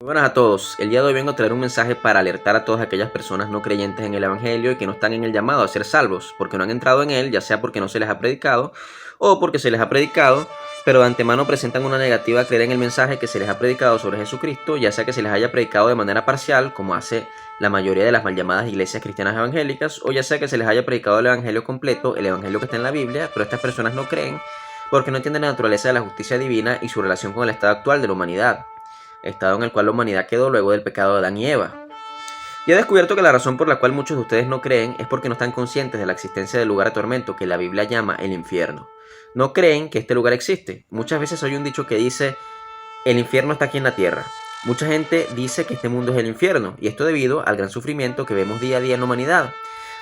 Muy buenas a todos. El día de hoy vengo a traer un mensaje para alertar a todas aquellas personas no creyentes en el Evangelio y que no están en el llamado a ser salvos, porque no han entrado en él, ya sea porque no se les ha predicado o porque se les ha predicado, pero de antemano presentan una negativa a creer en el mensaje que se les ha predicado sobre Jesucristo, ya sea que se les haya predicado de manera parcial, como hace la mayoría de las mal llamadas iglesias cristianas evangélicas, o ya sea que se les haya predicado el Evangelio completo, el Evangelio que está en la Biblia, pero estas personas no creen porque no entienden la naturaleza de la justicia divina y su relación con el estado actual de la humanidad, estado en el cual la humanidad quedó luego del pecado de Adán y Eva. Y he descubierto que la razón por la cual muchos de ustedes no creen es porque no están conscientes de la existencia del lugar de tormento que la Biblia llama el infierno. No creen que este lugar existe. Muchas veces hay un dicho que dice, el infierno está aquí en la tierra. Mucha gente dice que este mundo es el infierno, y esto debido al gran sufrimiento que vemos día a día en la humanidad.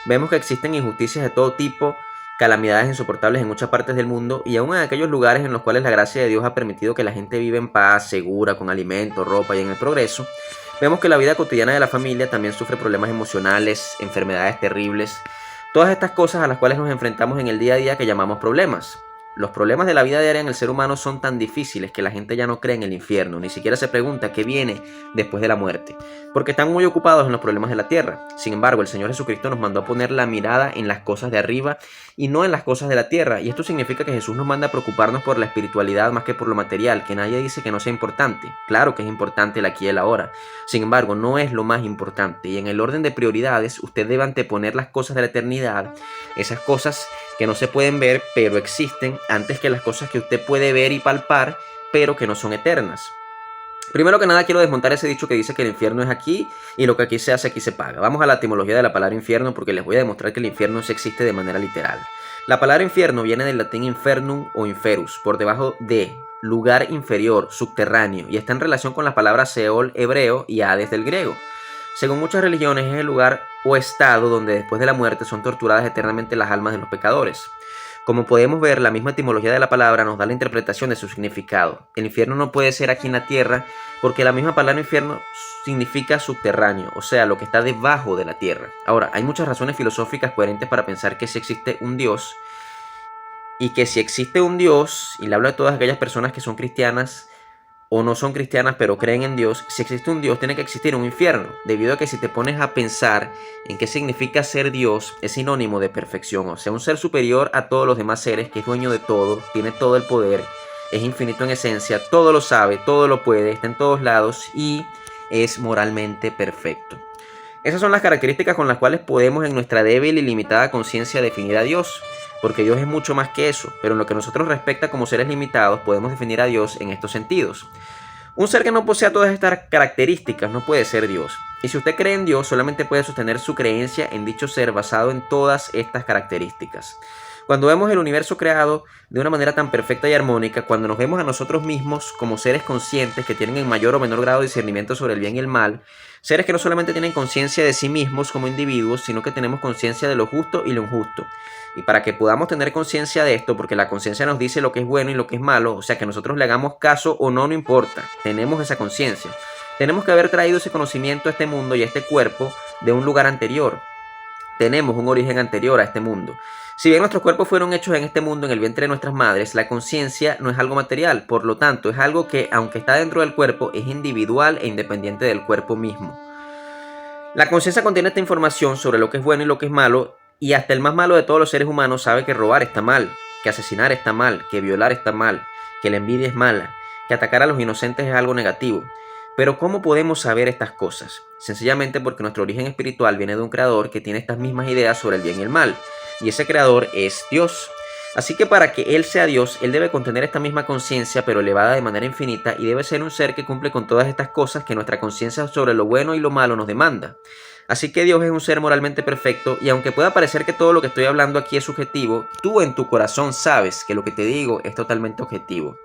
Vemos que existen injusticias de todo tipo, calamidades insoportables en muchas partes del mundo, y aún en aquellos lugares en los cuales la gracia de Dios ha permitido que la gente viva en paz, segura, con alimento, ropa y en el progreso, vemos que la vida cotidiana de la familia también sufre problemas emocionales, enfermedades terribles, todas estas cosas a las cuales nos enfrentamos en el día a día que llamamos problemas. Los problemas de la vida diaria en el ser humano son tan difíciles que la gente ya no cree en el infierno, ni siquiera se pregunta qué viene después de la muerte, porque están muy ocupados en los problemas de la tierra. Sin embargo, el Señor Jesucristo nos mandó a poner la mirada en las cosas de arriba y no en las cosas de la tierra, y esto significa que Jesús nos manda a preocuparnos por la espiritualidad más que por lo material, que nadie dice que no sea importante. Claro que es importante el aquí y el ahora, sin embargo, no es lo más importante, y en el orden de prioridades usted debe anteponer las cosas de la eternidad, esas cosas que no se pueden ver pero existen, antes que las cosas que usted puede ver y palpar pero que no son eternas. Primero que nada quiero desmontar ese dicho que dice que el infierno es aquí y lo que aquí se hace aquí se paga. Vamos a la etimología de la palabra infierno porque les voy a demostrar que el infierno sí existe de manera literal. La palabra infierno viene del latín infernum o inferus, por debajo de, lugar inferior, subterráneo, y está en relación con las palabras Seol hebreo y Hades del griego. Según muchas religiones es el lugar o estado donde después de la muerte son torturadas eternamente las almas de los pecadores. Como podemos ver, la misma etimología de la palabra nos da la interpretación de su significado. El infierno no puede ser aquí en la tierra porque la misma palabra infierno significa subterráneo, o sea, lo que está debajo de la tierra. Ahora, hay muchas razones filosóficas coherentes para pensar que si existe un Dios y que si existe un Dios, y le hablo a todas aquellas personas que son cristianas o no son cristianas pero creen en Dios, si existe un Dios tiene que existir un infierno, debido a que si te pones a pensar en qué significa ser Dios, es sinónimo de perfección, o sea, un ser superior a todos los demás seres, que es dueño de todo, tiene todo el poder, es infinito en esencia, todo lo sabe, todo lo puede, está en todos lados y es moralmente perfecto. Esas son las características con las cuales podemos en nuestra débil y limitada conciencia definir a Dios, porque Dios es mucho más que eso, pero en lo que nosotros respecta como seres limitados podemos definir a Dios en estos sentidos. Un ser que no posea todas estas características no puede ser Dios. Y si usted cree en Dios, solamente puede sostener su creencia en dicho ser basado en todas estas características. Cuando vemos el universo creado de una manera tan perfecta y armónica, cuando nos vemos a nosotros mismos como seres conscientes que tienen en mayor o menor grado discernimiento sobre el bien y el mal, seres que no solamente tienen conciencia de sí mismos como individuos, sino que tenemos conciencia de lo justo y lo injusto. Y para que podamos tener conciencia de esto, porque la conciencia nos dice lo que es bueno y lo que es malo, o sea, que nosotros le hagamos caso o no, no importa, tenemos esa conciencia. Tenemos que haber traído ese conocimiento a este mundo y a este cuerpo de un lugar anterior. Tenemos un origen anterior a este mundo. Si bien nuestros cuerpos fueron hechos en este mundo, en el vientre de nuestras madres, la conciencia no es algo material, por lo tanto es algo que, aunque está dentro del cuerpo, es individual e independiente del cuerpo mismo. La conciencia contiene esta información sobre lo que es bueno y lo que es malo, y hasta el más malo de todos los seres humanos sabe que robar está mal, que asesinar está mal, que violar está mal, que la envidia es mala, que atacar a los inocentes es algo negativo. Pero ¿cómo podemos saber estas cosas? Sencillamente porque nuestro origen espiritual viene de un creador que tiene estas mismas ideas sobre el bien y el mal, y ese creador es Dios. Así que para que Él sea Dios, Él debe contener esta misma conciencia, pero elevada de manera infinita, y debe ser un ser que cumple con todas estas cosas que nuestra conciencia sobre lo bueno y lo malo nos demanda. Así que Dios es un ser moralmente perfecto, y aunque pueda parecer que todo lo que estoy hablando aquí es subjetivo, tú en tu corazón sabes que lo que te digo es totalmente objetivo.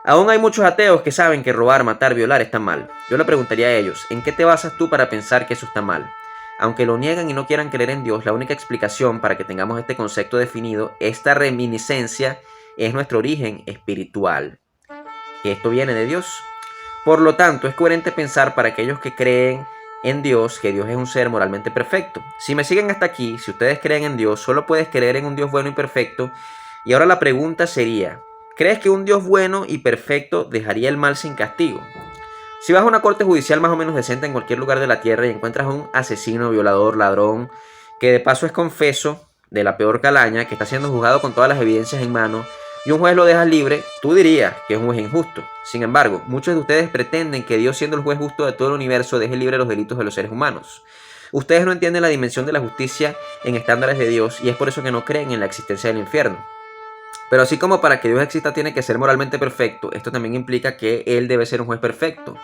Aún hay muchos ateos que saben que robar, matar, violar está mal. Yo le preguntaría a ellos, ¿en qué te basas tú para pensar que eso está mal? Aunque lo niegan y no quieran creer en Dios, la única explicación para que tengamos este concepto definido, esta reminiscencia, es nuestro origen espiritual. Que esto viene de Dios. Por lo tanto, es coherente pensar para aquellos que creen en Dios, que Dios es un ser moralmente perfecto. Si me siguen hasta aquí, si ustedes creen en Dios, solo puedes creer en un Dios bueno y perfecto. Y ahora la pregunta sería, ¿crees que un Dios bueno y perfecto dejaría el mal sin castigo? Si vas a una corte judicial más o menos decente en cualquier lugar de la tierra y encuentras a un asesino, violador, ladrón, que de paso es confeso de la peor calaña, que está siendo juzgado con todas las evidencias en mano, y un juez lo deja libre, tú dirías que es un juez injusto. Sin embargo, muchos de ustedes pretenden que Dios, siendo el juez justo de todo el universo, deje libre los delitos de los seres humanos. Ustedes no entienden la dimensión de la justicia en estándares de Dios y es por eso que no creen en la existencia del infierno. Pero así como para que Dios exista tiene que ser moralmente perfecto, esto también implica que Él debe ser un juez perfecto.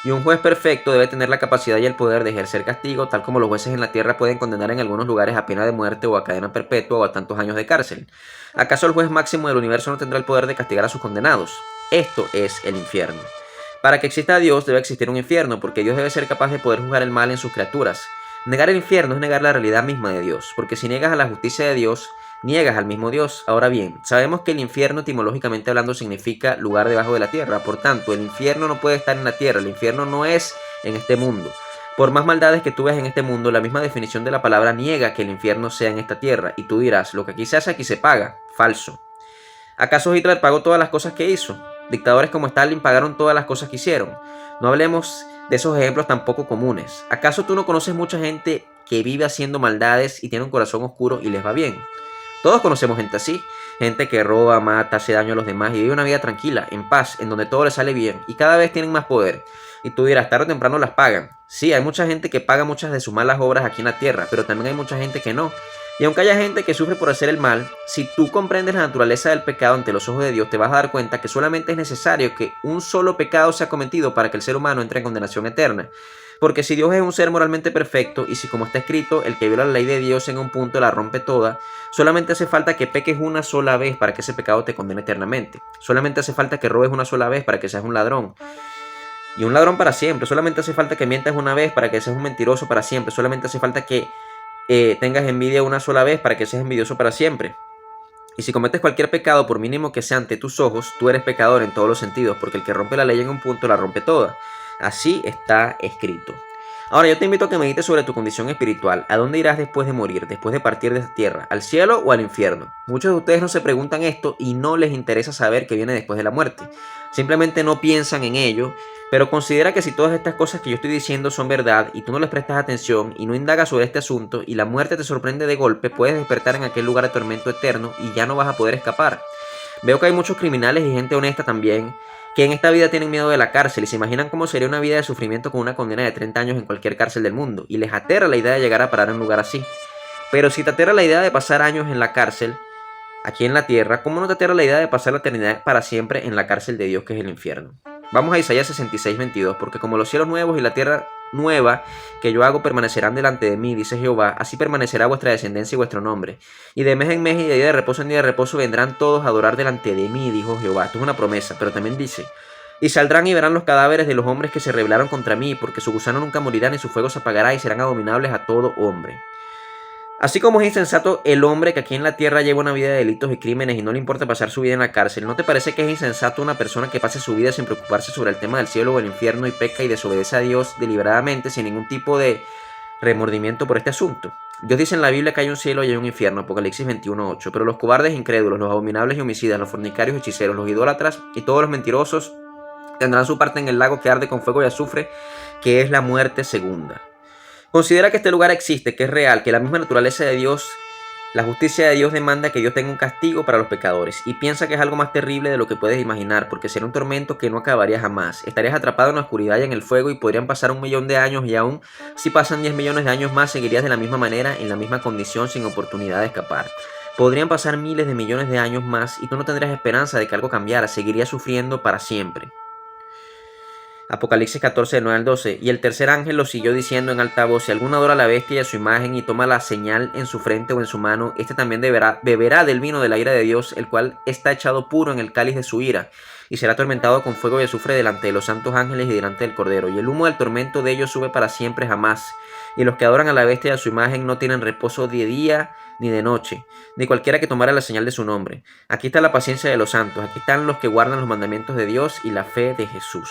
Y un juez perfecto debe tener la capacidad y el poder de ejercer castigo, tal como los jueces en la tierra pueden condenar en algunos lugares a pena de muerte o a cadena perpetua o a tantos años de cárcel. ¿Acaso el juez máximo del universo no tendrá el poder de castigar a sus condenados? Esto es el infierno. Para que exista Dios debe existir un infierno, porque Dios debe ser capaz de poder juzgar el mal en sus criaturas. Negar el infierno es negar la realidad misma de Dios, porque si niegas a la justicia de Dios, niegas al mismo Dios. Ahora bien, sabemos que el infierno etimológicamente hablando significa lugar debajo de la tierra. Por tanto, el infierno no puede estar en la tierra. El infierno no es en este mundo. Por más maldades que tú veas en este mundo, la misma definición de la palabra niega que el infierno sea en esta tierra. Y tú dirás, lo que aquí se hace, aquí se paga. Falso. ¿Acaso Hitler pagó todas las cosas que hizo? Dictadores como Stalin pagaron todas las cosas que hicieron. No hablemos de esos ejemplos tan poco comunes. ¿Acaso tú no conoces mucha gente que vive haciendo maldades y tiene un corazón oscuro y les va bien? Todos conocemos gente así, gente que roba, mata, hace daño a los demás y vive una vida tranquila, en paz, en donde todo les sale bien y cada vez tienen más poder. Y tú dirás, tarde o temprano las pagan. Sí, hay mucha gente que paga muchas de sus malas obras aquí en la tierra, pero también hay mucha gente que no. Y aunque haya gente que sufre por hacer el mal, si tú comprendes la naturaleza del pecado ante los ojos de Dios, te vas a dar cuenta que solamente es necesario que un solo pecado sea cometido para que el ser humano entre en condenación eterna. Porque si Dios es un ser moralmente perfecto, y si como está escrito, el que viola la ley de Dios en un punto la rompe toda, solamente hace falta que peques una sola vez para que ese pecado te condene eternamente. Solamente hace falta que robes una sola vez para que seas un ladrón. Y un ladrón para siempre. Solamente hace falta que mientas una vez para que seas un mentiroso para siempre. Solamente hace falta que tengas envidia una sola vez para que seas envidioso para siempre. Y si cometes cualquier pecado, por mínimo que sea ante tus ojos, tú eres pecador en todos los sentidos, porque el que rompe la ley en un punto la rompe toda. Así está escrito. Ahora yo te invito a que medites sobre tu condición espiritual. ¿A dónde irás después de morir, después de partir de esta tierra? ¿Al cielo o al infierno? Muchos de ustedes no se preguntan esto y no les interesa saber qué viene después de la muerte. Simplemente no piensan en ello, pero considera que si todas estas cosas que yo estoy diciendo son verdad y tú no les prestas atención y no indagas sobre este asunto y la muerte te sorprende de golpe, puedes despertar en aquel lugar de tormento eterno y ya no vas a poder escapar. Veo que hay muchos criminales y gente honesta también que en esta vida tienen miedo de la cárcel y se imaginan cómo sería una vida de sufrimiento con una condena de 30 años en cualquier cárcel del mundo y les aterra la idea de llegar a parar en un lugar así. Pero si te aterra la idea de pasar años en la cárcel, aquí en la tierra, ¿cómo no te aterra la idea de pasar la eternidad para siempre en la cárcel de Dios que es el infierno? Vamos a Isaías 66:22, porque como los cielos nuevos y la tierra nueva que yo hago permanecerán delante de mí, dice Jehová, así permanecerá vuestra descendencia y vuestro nombre. Y de mes en mes y de día de reposo en día de reposo vendrán todos a adorar delante de mí, dijo Jehová. Esto es una promesa, pero también dice, y saldrán y verán los cadáveres de los hombres que se rebelaron contra mí, porque su gusano nunca morirá ni su fuego se apagará y serán abominables a todo hombre. Así como es insensato el hombre que aquí en la tierra lleva una vida de delitos y crímenes y no le importa pasar su vida en la cárcel, ¿no te parece que es insensato una persona que pase su vida sin preocuparse sobre el tema del cielo o el infierno y peca y desobedece a Dios deliberadamente sin ningún tipo de remordimiento por este asunto? Dios dice en la Biblia que hay un cielo y hay un infierno, Apocalipsis 21:8, pero los cobardes e incrédulos, los abominables y homicidas, los fornicarios y hechiceros, los idólatras y todos los mentirosos tendrán su parte en el lago que arde con fuego y azufre, que es la muerte segunda. Considera que este lugar existe, que es real, que la misma naturaleza de Dios, la justicia de Dios demanda que Dios tenga un castigo para los pecadores. Y piensa que es algo más terrible de lo que puedes imaginar, porque será un tormento que no acabaría jamás. Estarías atrapado en la oscuridad y en el fuego y podrían pasar 1.000.000 de años y aún si pasan 10 millones de años más seguirías de la misma manera, en la misma condición, sin oportunidad de escapar. Podrían pasar miles de millones de años más y tú no tendrías esperanza de que algo cambiara, seguirías sufriendo para siempre. Apocalipsis 14, 9 al 12. Y el tercer ángel lo siguió diciendo en alta voz: si alguno adora a la bestia y a su imagen y toma la señal en su frente o en su mano, este también beberá del vino de la ira de Dios, el cual está echado puro en el cáliz de su ira, y será atormentado con fuego y azufre delante de los santos ángeles y delante del Cordero. Y el humo del tormento de ellos sube para siempre jamás. Y los que adoran a la bestia y a su imagen no tienen reposo de día ni de noche, ni cualquiera que tomara la señal de su nombre. Aquí está la paciencia de los santos, aquí están los que guardan los mandamientos de Dios y la fe de Jesús.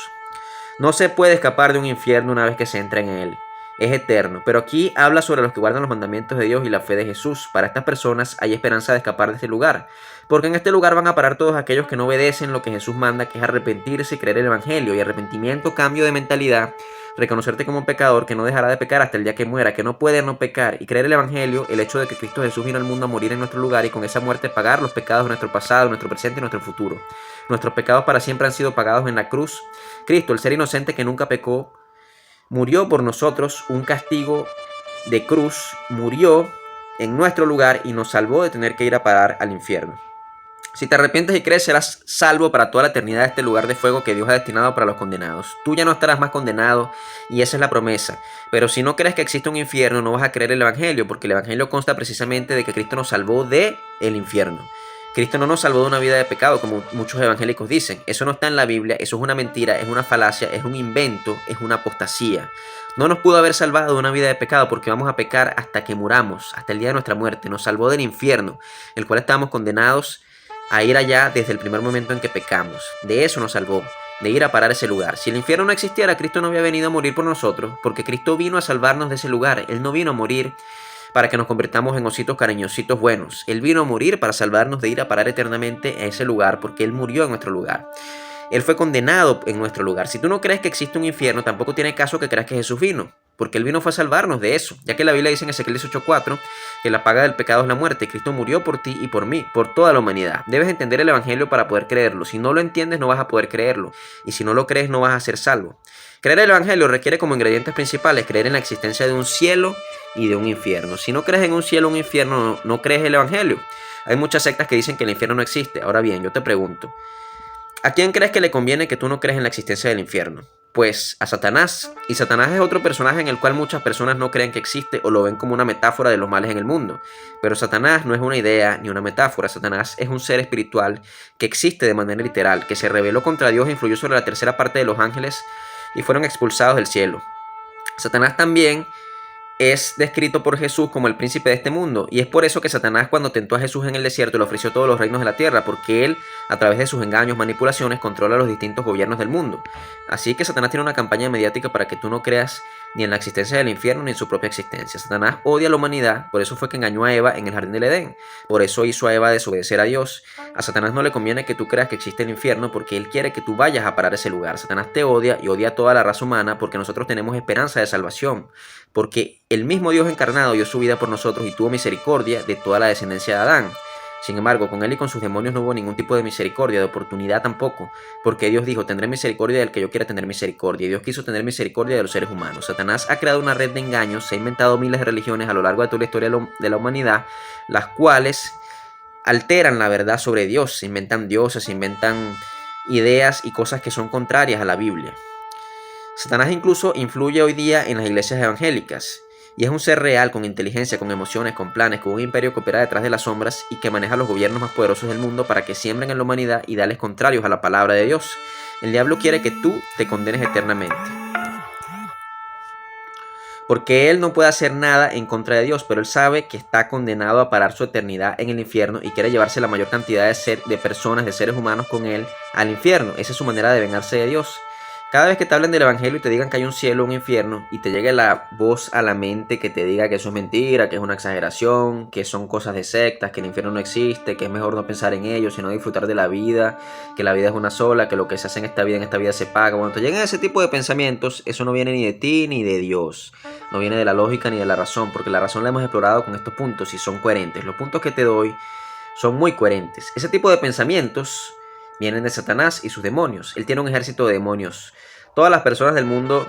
No se puede escapar de un infierno una vez que se entra en él. es eterno. Pero aquí habla sobre los que guardan los mandamientos de Dios y la fe de Jesús. Para estas personas hay esperanza de escapar de este lugar, porque en este lugar van a parar todos aquellos que no obedecen lo que Jesús manda, que es arrepentirse y creer el Evangelio. Y arrepentimiento, cambio de mentalidad, reconocerte como un pecador que no dejará de pecar hasta el día que muera, que no puede no pecar, y creer el Evangelio, el hecho de que Cristo Jesús vino al mundo a morir en nuestro lugar y con esa muerte pagar los pecados de nuestro pasado, nuestro presente y nuestro futuro. Nuestros pecados para siempre han sido pagados en la cruz. Cristo, el ser inocente que nunca pecó, murió por nosotros un castigo de cruz, murió en nuestro lugar y nos salvó de tener que ir a parar al infierno. Si te arrepientes y crees, serás salvo para toda la eternidad de este lugar de fuego que Dios ha destinado para los condenados. Tú ya no estarás más condenado y esa es la promesa. Pero si no crees que existe un infierno, no vas a creer el Evangelio, porque el Evangelio consta precisamente de que Cristo nos salvó del infierno. Cristo no nos salvó de una vida de pecado, como muchos evangélicos dicen. Eso no está en la Biblia, eso es una mentira, es una falacia, es un invento, es una apostasía. No nos pudo haber salvado de una vida de pecado porque vamos a pecar hasta que muramos, hasta el día de nuestra muerte. Nos salvó del infierno, el cual estábamos condenados a ir allá desde el primer momento en que pecamos. De eso nos salvó, de ir a parar ese lugar. Si el infierno no existiera, Cristo no había venido a morir por nosotros, porque Cristo vino a salvarnos de ese lugar. Él no vino a morir para que nos convirtamos en ositos cariñositos buenos. Él vino a morir para salvarnos de ir a parar eternamente a ese lugar, porque Él murió en nuestro lugar. Él fue condenado en nuestro lugar. Si tú no crees que existe un infierno, tampoco tiene caso que creas que Jesús vino, porque Él vino fue a salvarnos de eso, ya que la Biblia dice en Ezequiel 18:4 que la paga del pecado es la muerte. Cristo murió por ti y por mí, por toda la humanidad. Debes entender el Evangelio para poder creerlo. Si no lo entiendes, no vas a poder creerlo, y si no lo crees, no vas a ser salvo. Creer el Evangelio requiere como ingredientes principales creer en la existencia de un cielo y de un infierno. Si no crees en un cielo o un infierno, no crees el Evangelio. Hay muchas sectas que dicen que el infierno no existe. Ahora bien, yo te pregunto, ¿a quién crees que le conviene que tú no crees en la existencia del infierno? Pues a Satanás. Y Satanás es otro personaje en el cual muchas personas no creen que existe o lo ven como una metáfora de los males en el mundo. Pero Satanás no es una idea ni una metáfora. Satanás es un ser espiritual que existe de manera literal, que se rebeló contra Dios e influyó sobre la tercera parte de los ángeles y fueron expulsados del cielo. Satanás también es descrito por Jesús como el príncipe de este mundo, y es por eso que Satanás, cuando tentó a Jesús en el desierto, le ofreció todos los reinos de la tierra, porque él, a través de sus engaños, manipulaciones, controla los distintos gobiernos del mundo. Así que Satanás tiene una campaña mediática para que tú no creas ni en la existencia del infierno ni en su propia existencia. Satanás odia a la humanidad, por eso fue que engañó a Eva en el jardín del Edén, por eso hizo a Eva desobedecer a Dios. A Satanás no le conviene que tú creas que existe el infierno, porque él quiere que tú vayas a parar ese lugar. Satanás te odia y odia a toda la raza humana, porque nosotros tenemos esperanza de salvación, porque el mismo Dios encarnado dio su vida por nosotros y tuvo misericordia de toda la descendencia de Adán. Sin embargo, con él y con sus demonios no hubo ningún tipo de misericordia, de oportunidad tampoco, porque Dios dijo, tendré misericordia del que yo quiera tener misericordia, y Dios quiso tener misericordia de los seres humanos. Satanás ha creado una red de engaños, se ha inventado miles de religiones a lo largo de toda la historia de la humanidad, las cuales alteran la verdad sobre Dios, se inventan dioses, se inventan ideas y cosas que son contrarias a la Biblia. Satanás incluso influye hoy día en las iglesias evangélicas, y es un ser real, con inteligencia, con emociones, con planes, con un imperio que opera detrás de las sombras y que maneja los gobiernos más poderosos del mundo para que siembren en la humanidad ideales contrarios a la palabra de Dios. El diablo quiere que tú te condenes eternamente, porque él no puede hacer nada en contra de Dios, pero él sabe que está condenado a parar su eternidad en el infierno y quiere llevarse la mayor cantidad de personas, de seres humanos con él al infierno. Esa es su manera de vengarse de Dios. Cada vez que te hablen del evangelio y te digan que hay un cielo o un infierno y te llegue la voz a la mente que te diga que eso es mentira, que es una exageración, que son cosas de sectas, que el infierno no existe, que es mejor no pensar en ello, sino disfrutar de la vida, que la vida es una sola, que lo que se hace en esta vida se paga. Cuando te lleguen ese tipo de pensamientos, eso no viene ni de ti ni de Dios. No viene de la lógica ni de la razón, porque la razón la hemos explorado con estos puntos y son coherentes. Los puntos que te doy son muy coherentes. Ese tipo de pensamientos vienen de Satanás y sus demonios. Él tiene un ejército de demonios. Todas las personas del mundo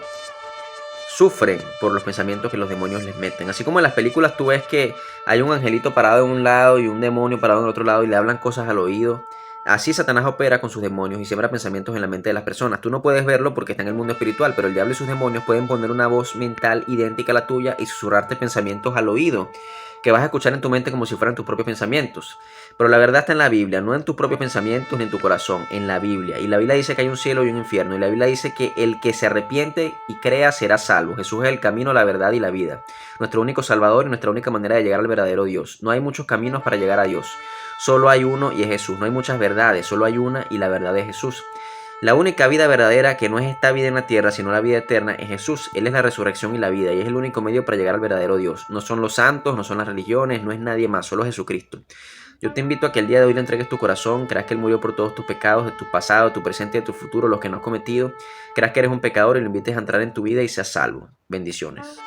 sufren por los pensamientos que los demonios les meten. Así como en las películas tú ves que hay un angelito parado en un lado y un demonio parado en el otro lado y le hablan cosas al oído. Así Satanás opera con sus demonios y siembra pensamientos en la mente de las personas. Tú no puedes verlo porque está en el mundo espiritual, pero el diablo y sus demonios pueden poner una voz mental idéntica a la tuya y susurrarte pensamientos al oído que vas a escuchar en tu mente como si fueran tus propios pensamientos. Pero la verdad está en la Biblia, no en tus propios pensamientos ni en tu corazón, en la Biblia. Y la Biblia dice que hay un cielo y un infierno. Y la Biblia dice que el que se arrepiente y crea será salvo. Jesús es el camino, la verdad y la vida. Nuestro único salvador y nuestra única manera de llegar al verdadero Dios. No hay muchos caminos para llegar a Dios. Solo hay uno y es Jesús. No hay muchas verdades, solo hay una y la verdad es Jesús. La única vida verdadera, que no es esta vida en la tierra, sino la vida eterna, es Jesús. Él es la resurrección y la vida, y es el único medio para llegar al verdadero Dios. No son los santos, no son las religiones, no es nadie más, solo Jesucristo. Yo te invito a que el día de hoy le entregues tu corazón, creas que Él murió por todos tus pecados, de tu pasado, de tu presente y de tu futuro, los que no has cometido. Creas que eres un pecador y lo invites a entrar en tu vida y seas salvo. Bendiciones.